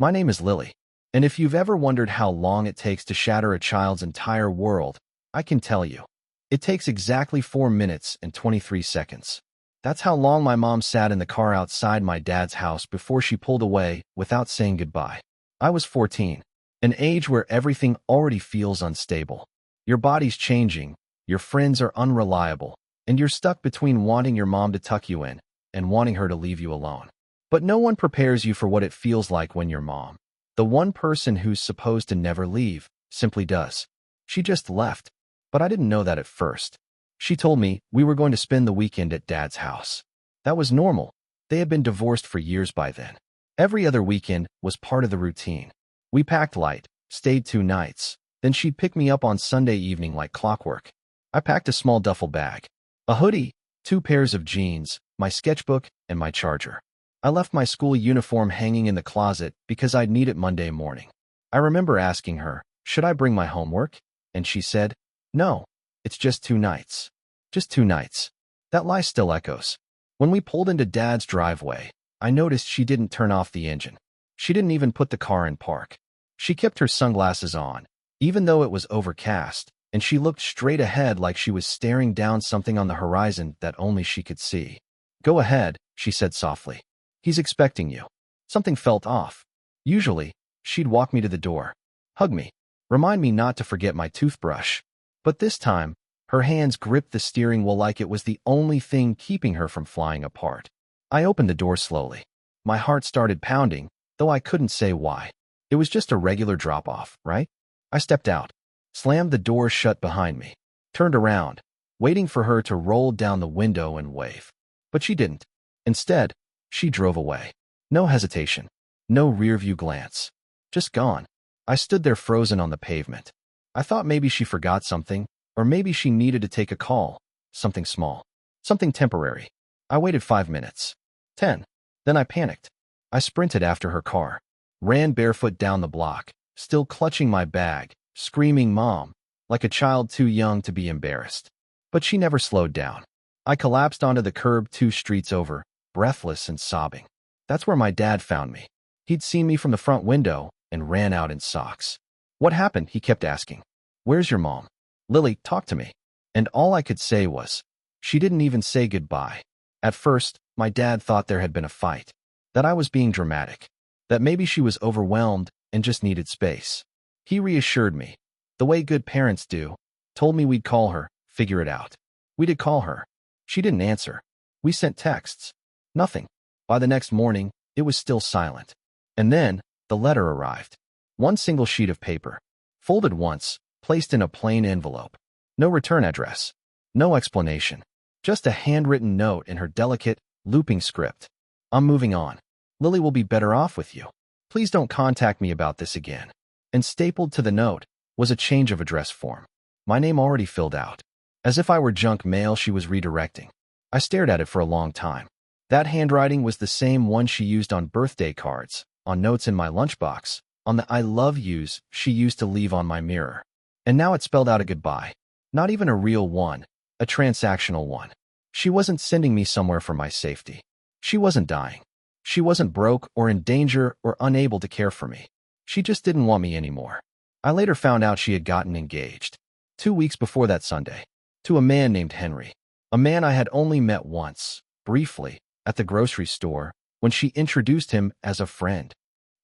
My name is Lily, and if you've ever wondered how long it takes to shatter a child's entire world, I can tell you. It takes exactly 4 minutes and 23 seconds. That's how long my mom sat in the car outside my dad's house before she pulled away without saying goodbye. I was 14, an age where everything already feels unstable. Your body's changing, your friends are unreliable, and you're stuck between wanting your mom to tuck you in and wanting her to leave you alone. But no one prepares you for what it feels like when your mom, the one person who's supposed to never leave, simply does. She just left, but I didn't know that at first. She told me we were going to spend the weekend at Dad's house. That was normal. They had been divorced for years by then. Every other weekend was part of the routine. We packed light, stayed 2 nights, then she'd pick me up on Sunday evening like clockwork. I packed a small duffel bag, a hoodie, 2 pairs of jeans, my sketchbook, and my charger. I left my school uniform hanging in the closet because I'd need it Monday morning. I remember asking her, should I bring my homework? And she said, no, it's just 2 nights. Just 2 nights. That lie still echoes. When we pulled into Dad's driveway, I noticed she didn't turn off the engine. She didn't even put the car in park. She kept her sunglasses on, even though it was overcast, and she looked straight ahead like she was staring down something on the horizon that only she could see. Go ahead, she said softly. He's expecting you. Something felt off. Usually, she'd walk me to the door, hug me, remind me not to forget my toothbrush. But this time, her hands gripped the steering wheel like it was the only thing keeping her from flying apart. I opened the door slowly. My heart started pounding, though I couldn't say why. It was just a regular drop-off, right? I stepped out, slammed the door shut behind me, turned around, waiting for her to roll down the window and wave. But she didn't. Instead, she drove away. No hesitation, no rearview glance. Just gone. I stood there frozen on the pavement. I thought maybe she forgot something, or maybe she needed to take a call. Something small. Something temporary. I waited 5 minutes. 10. Then I panicked. I sprinted after her car, ran barefoot down the block, still clutching my bag, screaming Mom, like a child too young to be embarrassed. But she never slowed down. I collapsed onto the curb 2 streets over, breathless and sobbing. That's where my dad found me. He'd seen me from the front window and ran out in socks. What happened? He kept asking. Where's your mom? Lily, talk to me. And all I could say was, she didn't even say goodbye. At first, my dad thought there had been a fight, that I was being dramatic, that maybe she was overwhelmed and just needed space. He reassured me, the way good parents do, told me we'd call her, figure it out. We did call her. She didn't answer. We sent texts. Nothing. By the next morning, it was still silent. And then, the letter arrived. 1 single sheet of paper, folded once, placed in a plain envelope. No return address. No explanation. Just a handwritten note in her delicate, looping script. I'm moving on. Lily will be better off with you. Please don't contact me about this again. And stapled to the note was a change of address form. My name already filled out. As if I were junk mail she was redirecting. I stared at it for a long time. That handwriting was the same one she used on birthday cards, on notes in my lunchbox, on the I love yous she used to leave on my mirror. And now it spelled out a goodbye. Not even a real one, a transactional one. She wasn't sending me somewhere for my safety. She wasn't dying. She wasn't broke or in danger or unable to care for me. She just didn't want me anymore. I later found out she had gotten engaged, 2 weeks before that Sunday, to a man named Henry. A man I had only met once, briefly, at the grocery store, when she introduced him as a friend.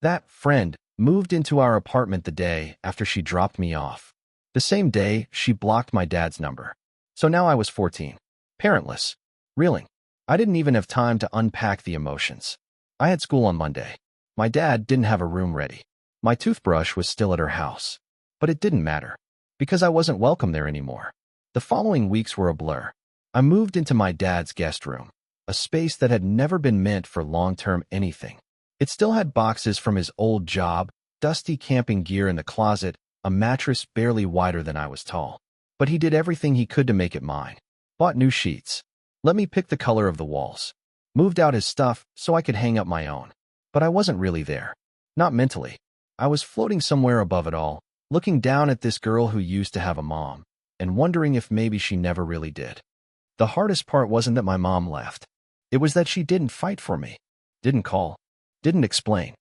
That friend moved into our apartment the day after she dropped me off. The same day, she blocked my dad's number. So now I was 14, parentless, reeling. I didn't even have time to unpack the emotions. I had school on Monday. My dad didn't have a room ready. My toothbrush was still at her house. But it didn't matter, because I wasn't welcome there anymore. The following weeks were a blur. I moved into my dad's guest room, a space that had never been meant for long-term anything. It still had boxes from his old job, dusty camping gear in the closet, a mattress barely wider than I was tall. But he did everything he could to make it mine. Bought new sheets. Let me pick the color of the walls. Moved out his stuff so I could hang up my own. But I wasn't really there. Not mentally. I was floating somewhere above it all, looking down at this girl who used to have a mom, and wondering if maybe she never really did. The hardest part wasn't that my mom left. It was that she didn't fight for me, didn't call, didn't explain,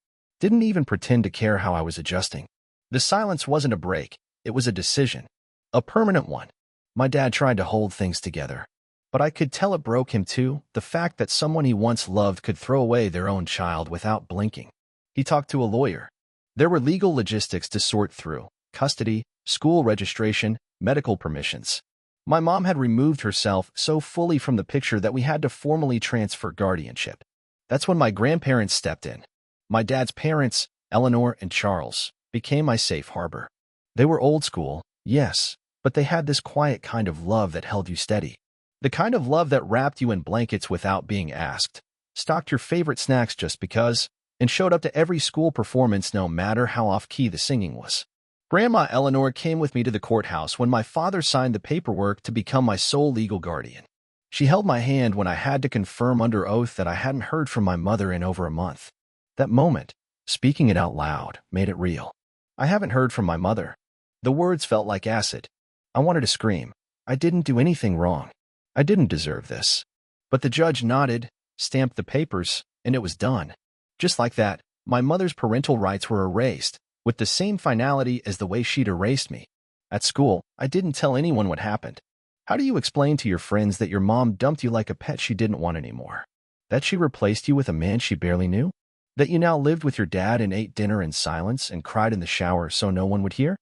Didn't even pretend to care how I was adjusting. The silence wasn't a break, it was a decision. A permanent one. My dad tried to hold things together. But I could tell it broke him too, the fact that someone he once loved could throw away their own child without blinking. He talked to a lawyer. There were legal logistics to sort through: custody, school registration, medical permissions. My mom had removed herself so fully from the picture that we had to formally transfer guardianship. That's when my grandparents stepped in. My dad's parents, Eleanor and Charles, became my safe harbor. They were old school, yes, but they had this quiet kind of love that held you steady. The kind of love that wrapped you in blankets without being asked, stocked your favorite snacks just because, and showed up to every school performance no matter how off-key the singing was. Grandma Eleanor came with me to the courthouse when my father signed the paperwork to become my sole legal guardian. She held my hand when I had to confirm under oath that I hadn't heard from my mother in over a month. That moment, speaking it out loud, made it real. I haven't heard from my mother. The words felt like acid. I wanted to scream. I didn't do anything wrong. I didn't deserve this. But the judge nodded, stamped the papers, and it was done. Just like that, my mother's parental rights were erased, with the same finality as the way she'd erased me. At school, I didn't tell anyone what happened. How do you explain to your friends that your mom dumped you like a pet she didn't want anymore? That she replaced you with a man she barely knew? That you now lived with your dad and ate dinner in silence and cried in the shower so no one would hear?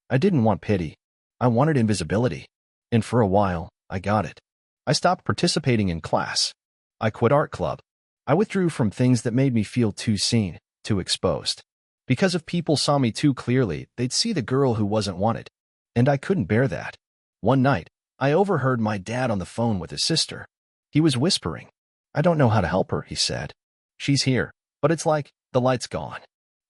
I didn't want pity. I wanted invisibility. And for a while, I got it. I stopped participating in class. I quit art club. I withdrew from things that made me feel too seen, too exposed. Because if people saw me too clearly, they'd see the girl who wasn't wanted. And I couldn't bear that. One night, I overheard my dad on the phone with his sister. He was whispering. "I don't know how to help her," he said. "She's here, but it's like the light's gone.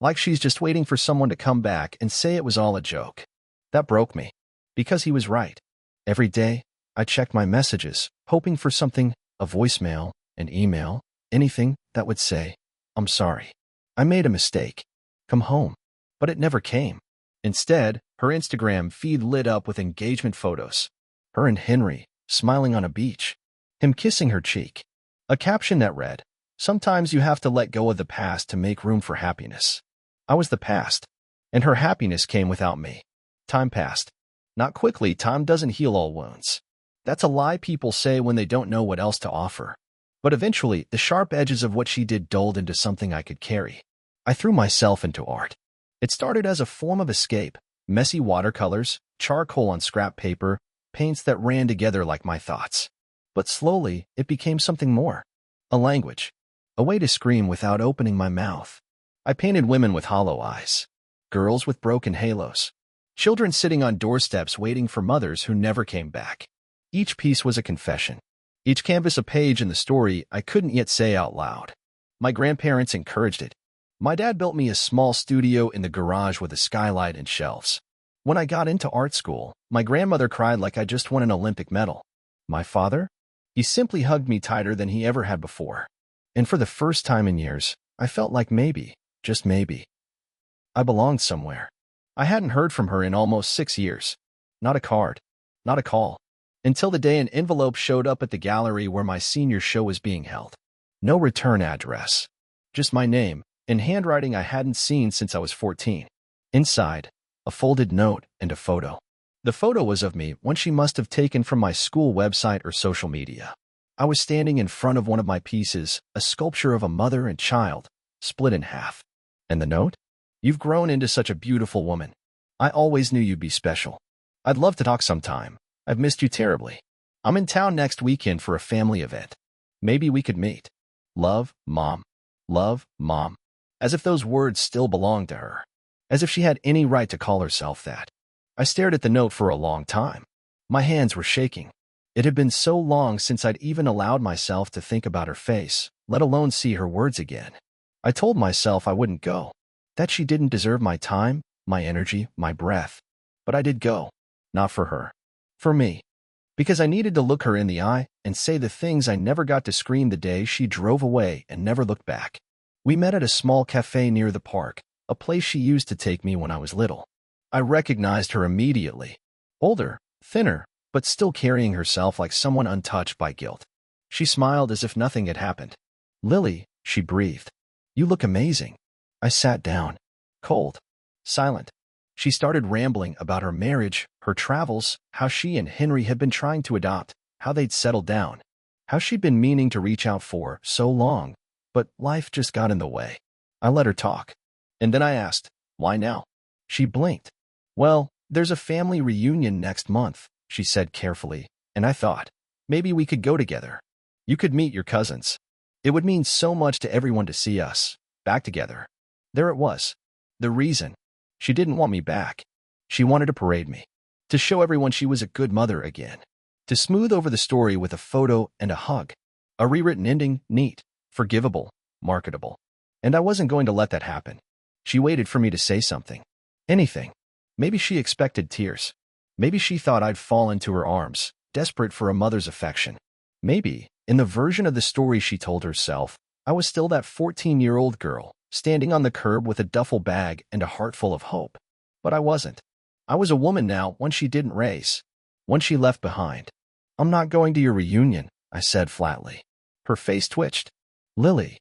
Like she's just waiting for someone to come back and say it was all a joke." That broke me. Because he was right. Every day, I checked my messages, hoping for something, a voicemail, an email, anything that would say, "I'm sorry. I made a mistake. Come home." But it never came. Instead, her Instagram feed lit up with engagement photos. Her and Henry, smiling on a beach. Him kissing her cheek. A caption that read, "Sometimes you have to let go of the past to make room for happiness." I was the past, and her happiness came without me. Time passed. Not quickly, time doesn't heal all wounds. That's a lie people say when they don't know what else to offer. But eventually, the sharp edges of what she did dulled into something I could carry. I threw myself into art. It started as a form of escape: messy watercolors, charcoal on scrap paper, paints that ran together like my thoughts. But slowly, it became something more. A language. A way to scream without opening my mouth. I painted women with hollow eyes. Girls with broken halos. Children sitting on doorsteps waiting for mothers who never came back. Each piece was a confession. Each canvas a page in the story I couldn't yet say out loud. My grandparents encouraged it. My dad built me a small studio in the garage with a skylight and shelves. When I got into art school, my grandmother cried like I just won an Olympic medal. My father? He simply hugged me tighter than he ever had before. And for the first time in years, I felt like maybe, just maybe, I belonged somewhere. I hadn't heard from her in almost 6 years. Not a card. Not a call. Until the day an envelope showed up at the gallery where my senior show was being held. No return address. Just my name, in handwriting I hadn't seen since I was 14. Inside, a folded note and a photo. The photo was of me, one she must have taken from my school website or social media. I was standing in front of one of my pieces, a sculpture of a mother and child, split in half. And the note? "You've grown into such a beautiful woman. I always knew you'd be special. I'd love to talk sometime. I've missed you terribly. I'm in town next weekend for a family event. Maybe we could meet. Love, Mom." Love, Mom. As if those words still belonged to her. As if she had any right to call herself that. I stared at the note for a long time. My hands were shaking. It had been so long since I'd even allowed myself to think about her face, let alone see her words again. I told myself I wouldn't go. That she didn't deserve my time, my energy, my breath. But I did go. Not for her. For me. Because I needed to look her in the eye and say the things I never got to scream the day she drove away and never looked back. We met at a small cafe near the park, a place she used to take me when I was little. I recognized her immediately. Older, thinner, but still carrying herself like someone untouched by guilt. She smiled as if nothing had happened. "Lily," she breathed. "You look amazing." I sat down, cold, silent. She started rambling about her marriage, her travels, how she and Henry had been trying to adopt, how they'd settled down, how she'd been meaning to reach out for so long, but life just got in the way. I let her talk. And then I asked, why now? She blinked. Well, there's a family reunion next month, she said carefully, and I thought, maybe we could go together. You could meet your cousins. It would mean so much to everyone to see us, back together. There it was. The reason. She didn't want me back. She wanted to parade me. To show everyone she was a good mother again. To smooth over the story with a photo and a hug. A rewritten ending, neat, forgivable, marketable. And I wasn't going to let that happen. She waited for me to say something. Anything. Maybe she expected tears. Maybe she thought I'd fall into her arms, desperate for a mother's affection. Maybe, in the version of the story she told herself, I was still that 14-year-old girl, standing on the curb with a duffel bag and a heart full of hope. But I wasn't. I was a woman now, one she didn't raise. One she left behind. I'm not going to your reunion, I said flatly. Her face twitched. Lily.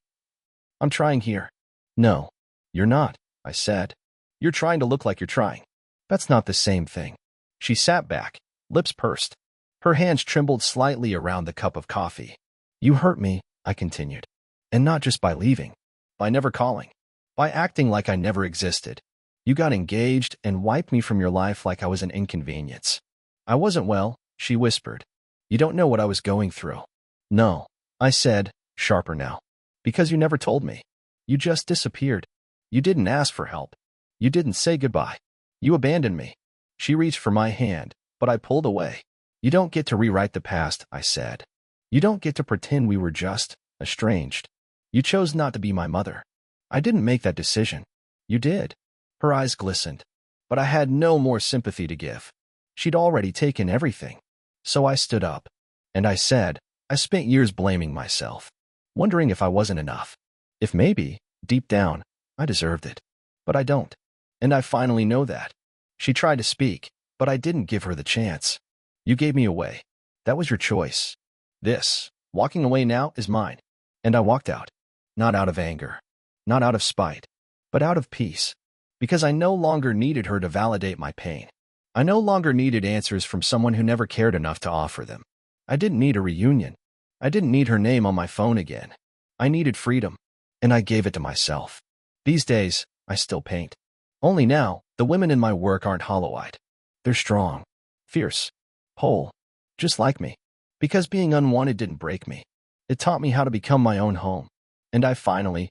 I'm trying here. No, you're not, I said. You're trying to look like you're trying. That's not the same thing. She sat back, lips pursed. Her hands trembled slightly around the cup of coffee. You hurt me, I continued. And not just by leaving. By never calling. By acting like I never existed. You got engaged and wiped me from your life like I was an inconvenience. I wasn't well, she whispered. You don't know what I was going through. No, I said, sharper now. Because you never told me. You just disappeared. You didn't ask for help. You didn't say goodbye. You abandoned me. She reached for my hand, but I pulled away. You don't get to rewrite the past, I said. You don't get to pretend we were just estranged. You chose not to be my mother. I didn't make that decision. You did. Her eyes glistened. But I had no more sympathy to give. She'd already taken everything. So I stood up. And I said, I spent years blaming myself. Wondering if I wasn't enough. If maybe, deep down, I deserved it. But I don't. And I finally know that. She tried to speak, but I didn't give her the chance. You gave me away. That was your choice. This, walking away now, is mine. And I walked out. Not out of anger. Not out of spite. But out of peace. Because I no longer needed her to validate my pain. I no longer needed answers from someone who never cared enough to offer them. I didn't need a reunion. I didn't need her name on my phone again. I needed freedom. And I gave it to myself. These days, I still paint. Only now, the women in my work aren't hollow-eyed. They're strong, fierce, whole, just like me. Because being unwanted didn't break me. It taught me how to become my own home. And I finally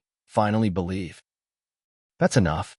believe. That's enough.